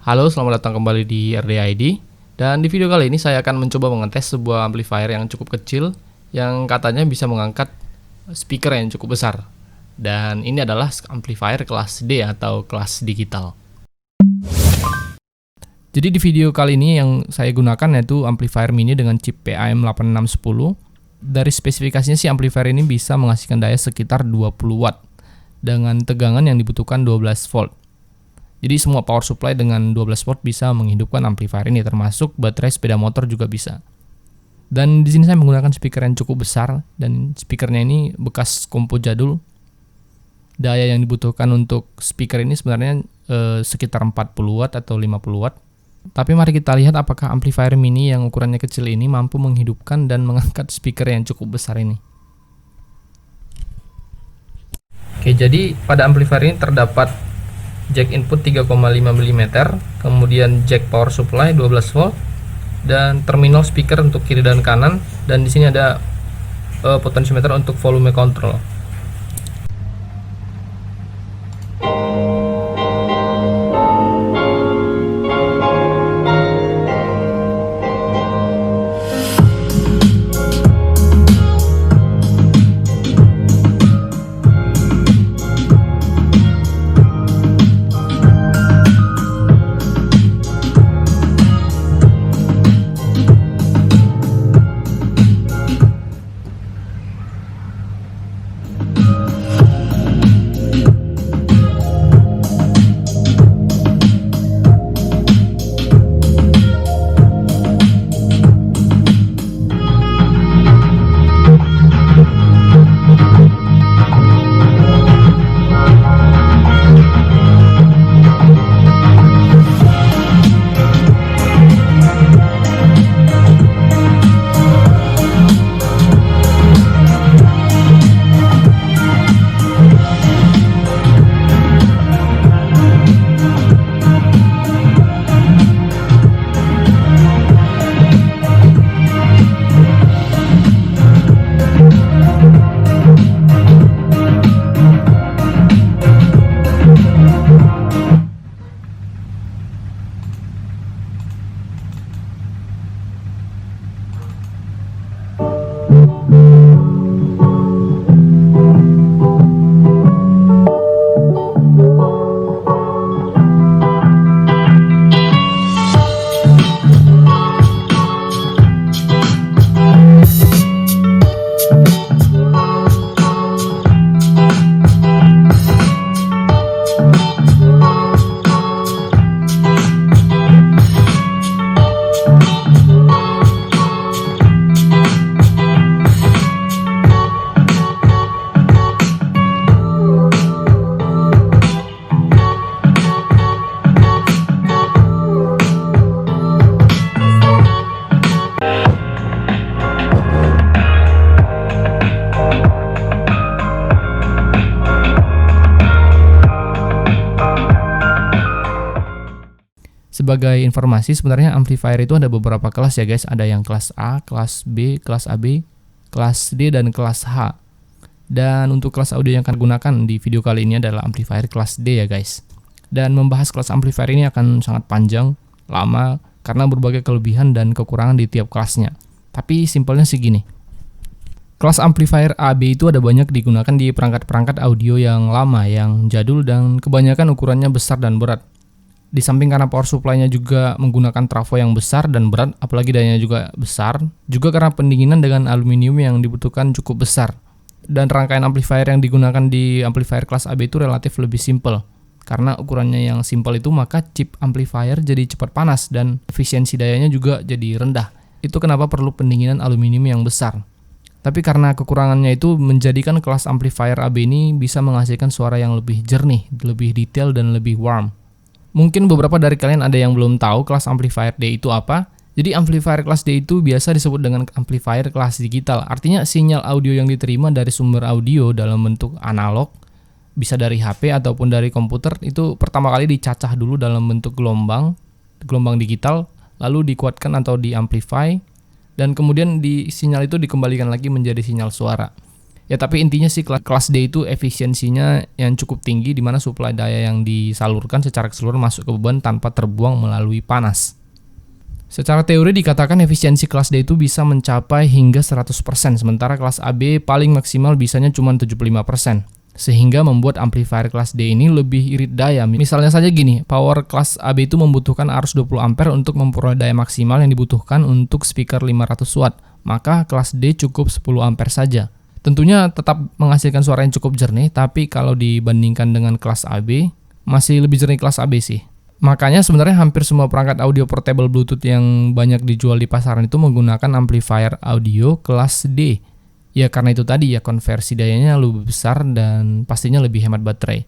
Halo, selamat datang kembali di RDID. Dan di video kali ini saya akan mencoba mengetes sebuah amplifier yang cukup kecil yang katanya bisa mengangkat speaker yang cukup besar. Dan ini adalah amplifier kelas D atau kelas digital. Jadi di video kali ini yang saya gunakan yaitu amplifier mini dengan chip PAM8610. Dari spesifikasinya sih amplifier ini bisa menghasilkan daya sekitar 20 watt dengan tegangan yang dibutuhkan 12 volt. Jadi semua power supply dengan 12 volt bisa menghidupkan amplifier ini, termasuk baterai sepeda motor juga bisa. Dan di sini saya menggunakan speaker yang cukup besar dan speakernya ini bekas kompo jadul. Daya yang dibutuhkan untuk speaker ini sebenarnya sekitar 40 watt atau 50 watt. Tapi mari kita lihat apakah amplifier mini yang ukurannya kecil ini mampu menghidupkan dan mengangkat speaker yang cukup besar ini. Oke, jadi pada amplifier ini terdapat jack input 3,5 mm, kemudian jack power supply 12 volt, dan terminal speaker untuk kiri dan kanan, dan di sini ada potentiometer untuk volume control. Sebagai informasi, sebenarnya amplifier itu ada beberapa kelas ya guys. Ada yang kelas A, kelas B, kelas AB, kelas D, dan kelas H. Dan untuk kelas audio yang akan gunakan di video kali ini adalah amplifier kelas D ya guys. Dan membahas kelas amplifier ini akan sangat panjang, lama, karena berbagai kelebihan dan kekurangan di tiap kelasnya. Tapi simpelnya sih gini. Kelas amplifier AB itu ada banyak digunakan di perangkat-perangkat audio yang lama, yang jadul, dan kebanyakan ukurannya besar dan berat. Di samping karena power supply-nya juga menggunakan trafo yang besar dan berat, apalagi dayanya juga besar, juga karena pendinginan dengan aluminium yang dibutuhkan cukup besar. Dan rangkaian amplifier yang digunakan di amplifier kelas AB itu relatif lebih simple. Karena ukurannya yang simple itu, maka chip amplifier jadi cepat panas dan efisiensi dayanya juga jadi rendah. Itu kenapa perlu pendinginan aluminium yang besar. Tapi karena kekurangannya itu menjadikan kelas amplifier AB ini bisa menghasilkan suara yang lebih jernih, lebih detail, dan lebih warm. Mungkin beberapa dari kalian ada yang belum tahu kelas amplifier D itu apa. Jadi amplifier kelas D itu biasa disebut dengan amplifier kelas digital. Artinya sinyal audio yang diterima dari sumber audio dalam bentuk analog, bisa dari HP ataupun dari komputer, itu pertama kali dicacah dulu dalam bentuk gelombang digital, lalu dikuatkan atau diamplify, dan kemudian sinyal itu dikembalikan lagi menjadi sinyal suara. Ya tapi intinya sih kelas D itu efisiensinya yang cukup tinggi, di mana suplai daya yang disalurkan secara keseluruhan masuk ke beban tanpa terbuang melalui panas. Secara teori dikatakan efisiensi kelas D itu bisa mencapai hingga 100%, sementara kelas AB paling maksimal bisanya cuma 75%. Sehingga membuat amplifier kelas D ini lebih irit daya. Misalnya saja gini, power kelas AB itu membutuhkan arus 20 ampere untuk memperoleh daya maksimal yang dibutuhkan untuk speaker 500 watt. Maka kelas D cukup 10 ampere saja. Tentunya tetap menghasilkan suara yang cukup jernih, tapi kalau dibandingkan dengan kelas AB, masih lebih jernih kelas AB sih. Makanya sebenarnya hampir semua perangkat audio portable Bluetooth yang banyak dijual di pasaran itu menggunakan amplifier audio kelas D. Ya karena itu tadi ya, konversi dayanya lebih besar dan pastinya lebih hemat baterai.